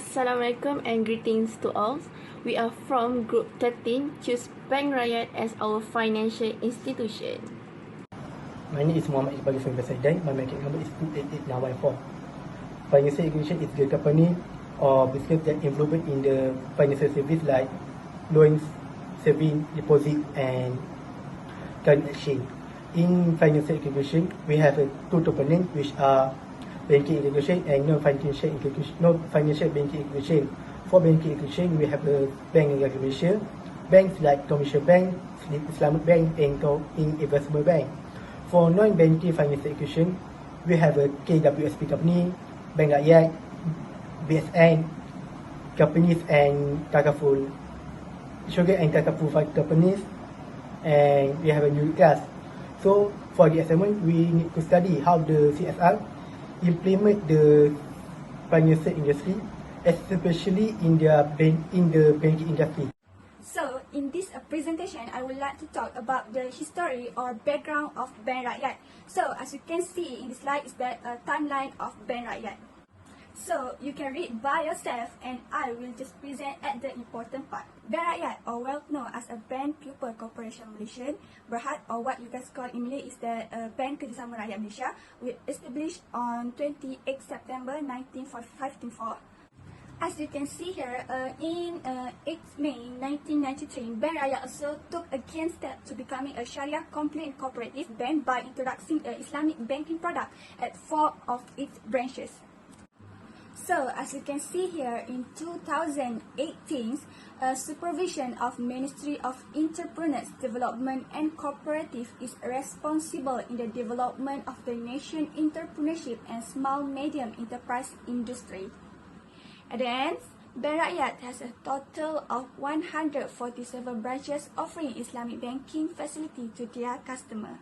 Assalamualaikum and greetings to all. We are from Group 13, choose Bank Rakyat as our financial institution. My name is Muhammad Iqbal from President. My banking number is 288914. Financial institution is the company or business that involved in the financial service like loans, saving, deposit, and current exchange. In financial institution, we have two components which are banking institution and non-financial institution. Non-financial banking institution. For banking institution, we have a bank in Malaysia, banks like Commercial Bank, Islamic Bank, and Investment Bank. For non-banking financial institution, we have a KWSP company, Bank Rakyat, BSN companies, and Takaful sugar and Takaful companies, and we have a unit trust. So for the assignment, we need to study how the CSR implement the financial industry, especially in the banking industry. So, in this presentation, I would like to talk about the history or background of Bank Rakyat. So, as you can see in the slide, is that a timeline of Bank Rakyat. So, you can read by yourself, and I will just present at the important part. Bank Rakyat, or well known as a Bank Pupil Corporation Malaysia, Berhad, or what you guys call in Malay is the Bank Kerjasama Rakyat Malaysia, was established on 28 September 1945. As you can see here, in 8 May 1993, Bank Rakyat also took a key step to becoming a Sharia compliant cooperative bank by introducing an Islamic banking product at 4 of its branches. So, as you can see here, in 2018, supervision of Ministry of Entrepreneurs, Development and Cooperative is responsible in the development of the nation entrepreneurship and small medium enterprise industry. At the end, Bank Rakyat has a total of 147 branches offering Islamic banking facility to their customer.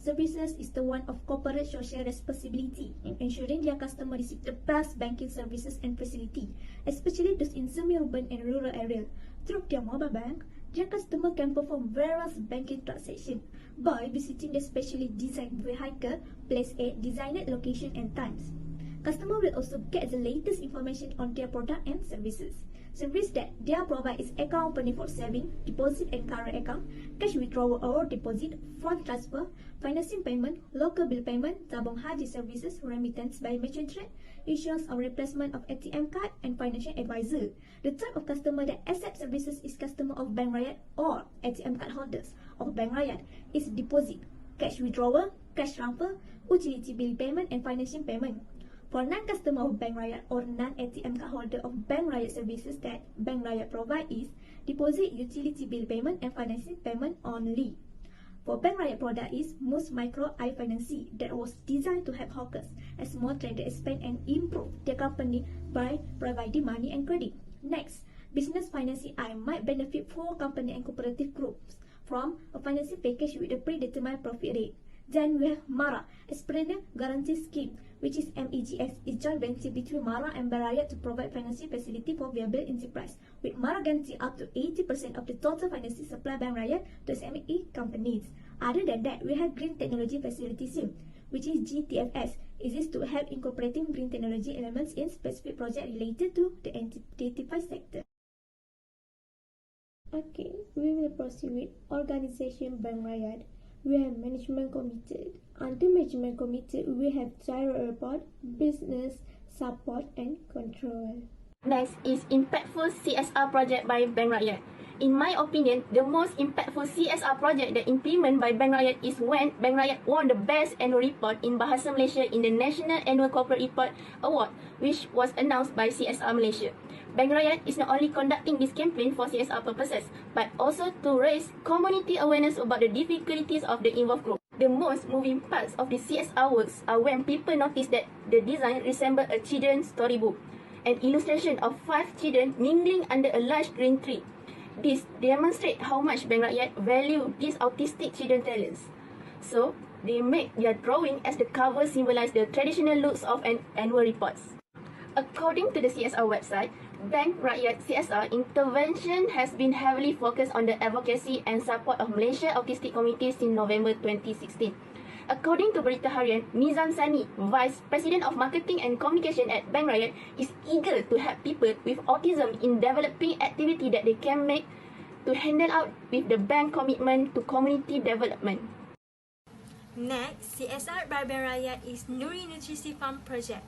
Services is the one of corporate social responsibility in ensuring their customer receive the best banking services and facility, especially those in semi-urban and rural areas. Through their mobile bank, their customer can perform various banking transactions by visiting the specially designed vehicle placed at designated location and times. Customer will also get the latest information on their product and services. Service that they provide is account opening for saving, deposit and current account, cash withdrawal or deposit, fund transfer, financing payment, local bill payment, tabung haji services, remittance by merchant trade, issuance or replacement of ATM card, and financial advisor. The type of customer that accepts services is customer of Bank Rakyat or ATM card holders of Bank Rakyat is deposit, cash withdrawal, cash transfer, utility bill payment, and financing payment. For non-customer of Bank Rakyat or non-ATM card holder of Bank Rakyat services that Bank Rakyat provide is deposit, utility bill payment, and financing payment only. For Bank Rakyat product is most micro financing that was designed to help hawkers and small traders expand and improve their company by providing money and credit. Next, business financing might benefit for company and cooperative groups from a financing package with a predetermined profit rate. Then we have MARA, Entrepreneur Guarantee Scheme, which is MEGS, is joint venture between MARA and Bank Rakyat to provide financing facility for viable enterprise, with MARA guarantee up to 80% of the total financing supply Bank Rakyat to SME companies. Other than that, we have Green Technology Facility Scheme, which is GTFS. It is to help incorporating green technology elements in specific projects related to the enterprise sector. Okay, we will proceed with Organization Bank Rakyat. We have Management Committee. Under Management Committee, we have Gyro Report, Business, Support and Control. Next is impactful CSR project by Bank Rakyat. In my opinion, the most impactful CSR project that implemented by Bank Rakyat is when Bank Rakyat won the Best Annual Report in Bahasa Malaysia in the National Annual Corporate Report Award, which was announced by CSR Malaysia. Bank Rakyat is not only conducting this campaign for CSR purposes, but also to raise community awareness about the difficulties of the involved group. The most moving parts of the CSR works are when people notice that the design resembles a children's storybook, an illustration of 5 children mingling under a large green tree. This demonstrates how much Bank Rakyat value these autistic children talents. So, they make their drawing as the cover symbolize the traditional looks of an annual reports. According to the CSR website, Bank Rakyat CSR intervention has been heavily focused on the advocacy and support of Malaysia autistic communities since November 2016. According to Berita Harian, Nizam Sani, Vice President of Marketing and Communication at Bank Rakyat, is eager to help people with autism in developing activity that they can make to handle out with the bank commitment to community development. Next, CSR by Bank Rakyat is Nuri Nutrisi Farm Project.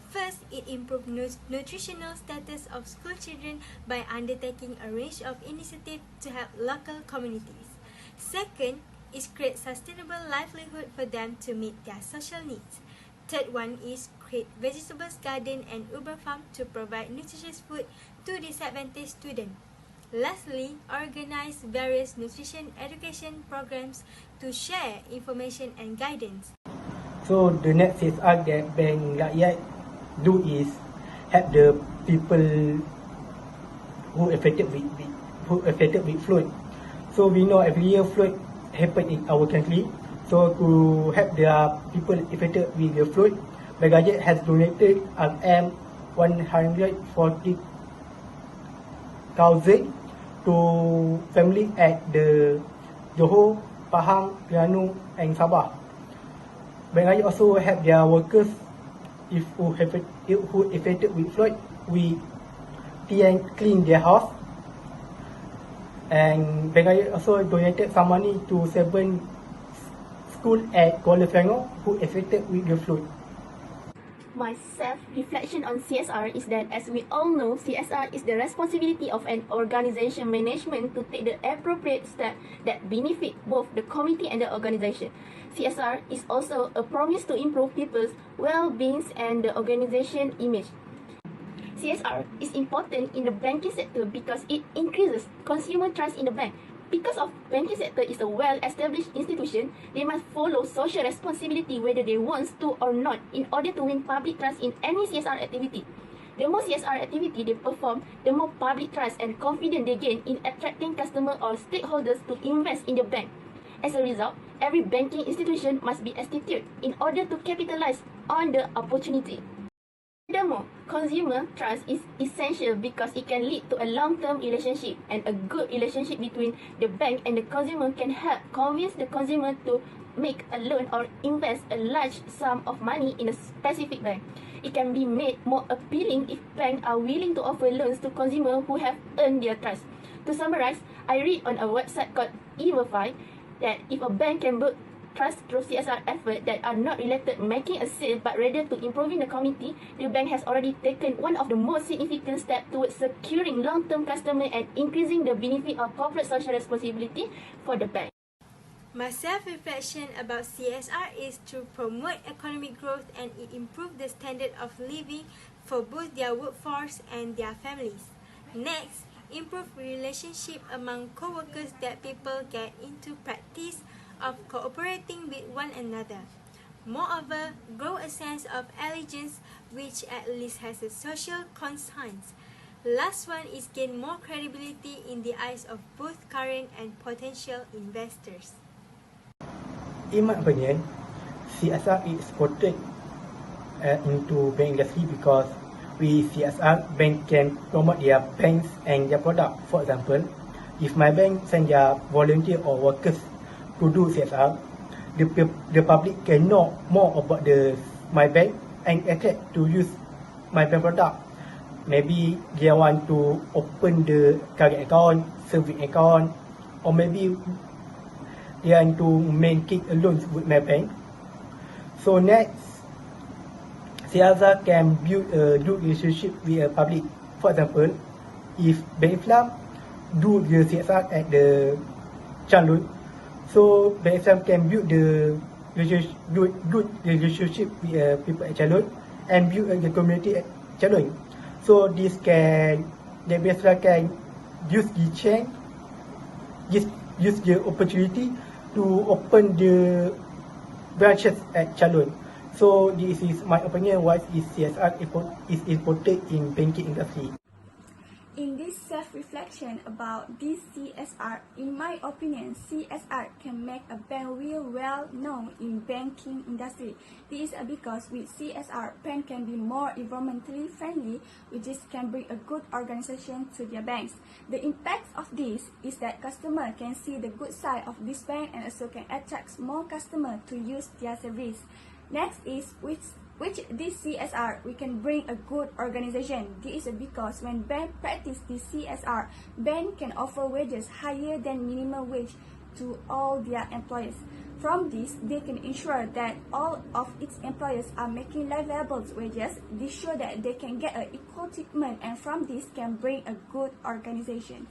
First, it improved nutritional status of school children by undertaking a range of initiatives to help local communities. Second, is create sustainable livelihood for them to meet their social needs. Third one is create vegetables garden and urban farm to provide nutritious food to disadvantaged students. Lastly, organize various nutrition education programs to share information and guidance. So the next CSR that Bank Rakyat do is help the people who affected with flood. So we know every year flood happen in our country. So to help the people affected with the flood, Bank Rakyat has donated $140,000 to family at the Johor, Pahang, Terengganu and Sabah. Bank Rakyat also help their workers who affected with flood, we clean their house. And Bank Rakyat also donated some money to 7 schools at Kuala Selangor who affected with the flood. My self-reflection on CSR is that, as we all know, CSR is the responsibility of an organization management to take the appropriate steps that benefit both the community and the organization. CSR is also a promise to improve people's well-being and the organization image. CSR is important in the banking sector because it increases consumer trust in the bank. Because of banking sector is a well-established institution, they must follow social responsibility whether they want to or not in order to win public trust in any CSR activity. The more CSR activity they perform, the more public trust and confidence they gain in attracting customers or stakeholders to invest in the bank. As a result, every banking institution must be instituted in order to capitalize on the opportunity. Furthermore, consumer trust is essential because it can lead to a long-term relationship, and a good relationship between the bank and the consumer can help convince the consumer to make a loan or invest a large sum of money in a specific bank. It can be made more appealing if banks are willing to offer loans to consumers who have earned their trust. To summarize, I read on a website called eVerify that if a bank can build trust through CSR efforts that are not related to making a sale but rather to improving the community, the bank has already taken one of the most significant steps towards securing long-term customers and increasing the benefit of corporate social responsibility for the bank. My self-reflection about CSR is to promote economic growth and it improve the standard of living for both their workforce and their families. Next, improve relationship among co-workers that people get into practice of cooperating with one another. Moreover, grow a sense of allegiance which at least has a social conscience. Last one is gain more credibility in the eyes of both current and potential investors. In my opinion, CSR is important into bank industry because with CSR, bank can promote their banks and their product. For example, if my bank send their volunteer or workers to do CSR, the public can know more about my bank and attract to use my bank product. Maybe they want to open the current account, saving account, or maybe they want to make a loan with my bank. So next, CSR can build a good relationship with the public. For example, if Bank Islam do the CSR at the Chalun, so Bank Islam can build the good relationship with people at Chalun and build the community at Chalun. So the Bank Islam can use the chance, use the opportunity to open the branches at Chalun. So this is my opinion why is CSR is important in banking industry. In this self-reflection about this CSR, in my opinion, CSR can make a bank real well known in banking industry. This is because with CSR, bank can be more environmentally friendly, which is can bring a good organization to their banks. The impact of this is that customer can see the good side of this bank and also can attract more customer to use their service. Next is which this CSR we can bring a good organization. This is because when bank practice this CSR, bank can offer wages higher than minimum wage to all their employees. From this, they can ensure that all of its employees are making livable wages. This show that they can get an equal treatment, and from this can bring a good organization.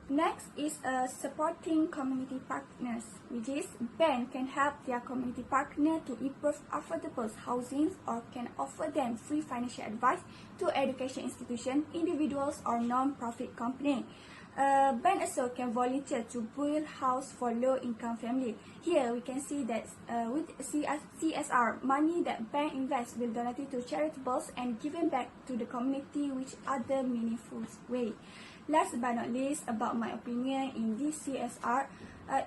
Next is supporting community partners, which is bank can help their community partner to improve affordable housing or can offer them free financial advice to education institutions, individuals or non-profit company. Bank also can volunteer to build house for low-income family. Here we can see that with CSR, money that bank invests will donate to charitables and given back to the community which other meaningful way. Last but not least, about my opinion in this CSR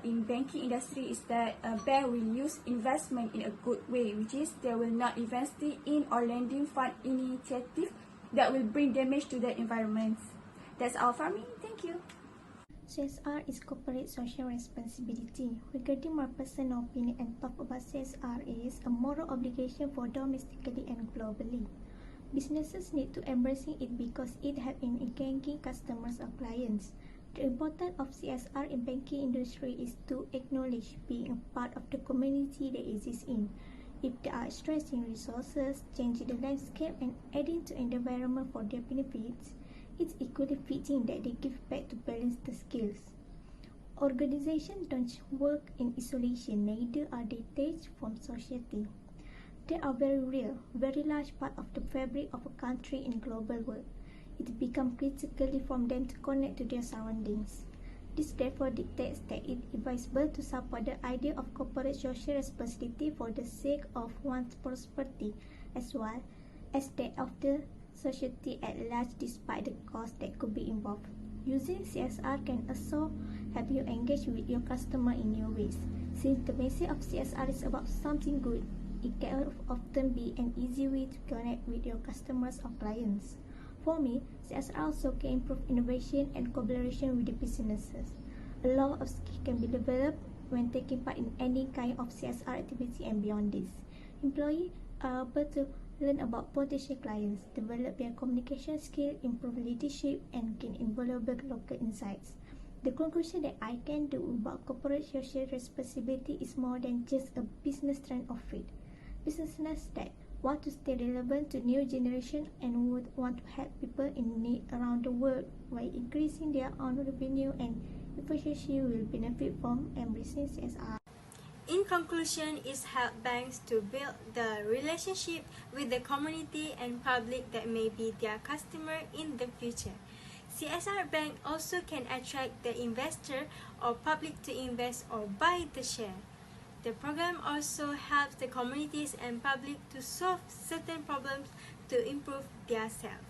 in banking industry is that a bank will use investment in a good way, which is they will not invest in or lending fund initiative that will bring damage to the environment. That's all from me. Thank you. CSR is corporate social responsibility. Regarding my personal opinion and thought about CSR is a moral obligation for domestically and globally. Businesses need to embrace it because it helps in engaging customers or clients. The importance of CSR in banking industry is to acknowledge being a part of the community they exist in. If they are stressing resources, changing the landscape and adding to the environment for their benefits, it's equally fitting that they give back to balance the scales. Organizations don't work in isolation, neither are they detached from society. They are very real, very large part of the fabric of a country in global world. It becomes critically from them to connect to their surroundings. This therefore dictates that it is advisable to support the idea of corporate social responsibility for the sake of one's prosperity as well as that of the society at large despite the cost that could be involved. Using CSR can also help you engage with your customer in new ways. Since the message of CSR is about something good, it can often be an easy way to connect with your customers or clients. For me, CSR also can improve innovation and collaboration with the businesses. A lot of skills can be developed when taking part in any kind of CSR activity and beyond this. Employees are able to learn about potential clients, develop their communication skills, improve leadership, and gain invaluable local insights. The conclusion that I can do about corporate social responsibility is more than just a business trend of it. Businesses that want to stay relevant to new generation and would want to help people in need around the world while increasing their own revenue and efficiency will benefit from embracing CSR. In conclusion, it helps banks to build the relationship with the community and public that may be their customer in the future. CSR Bank also can attract the investor or public to invest or buy the share. The program also helps the communities and public to solve certain problems to improve themselves.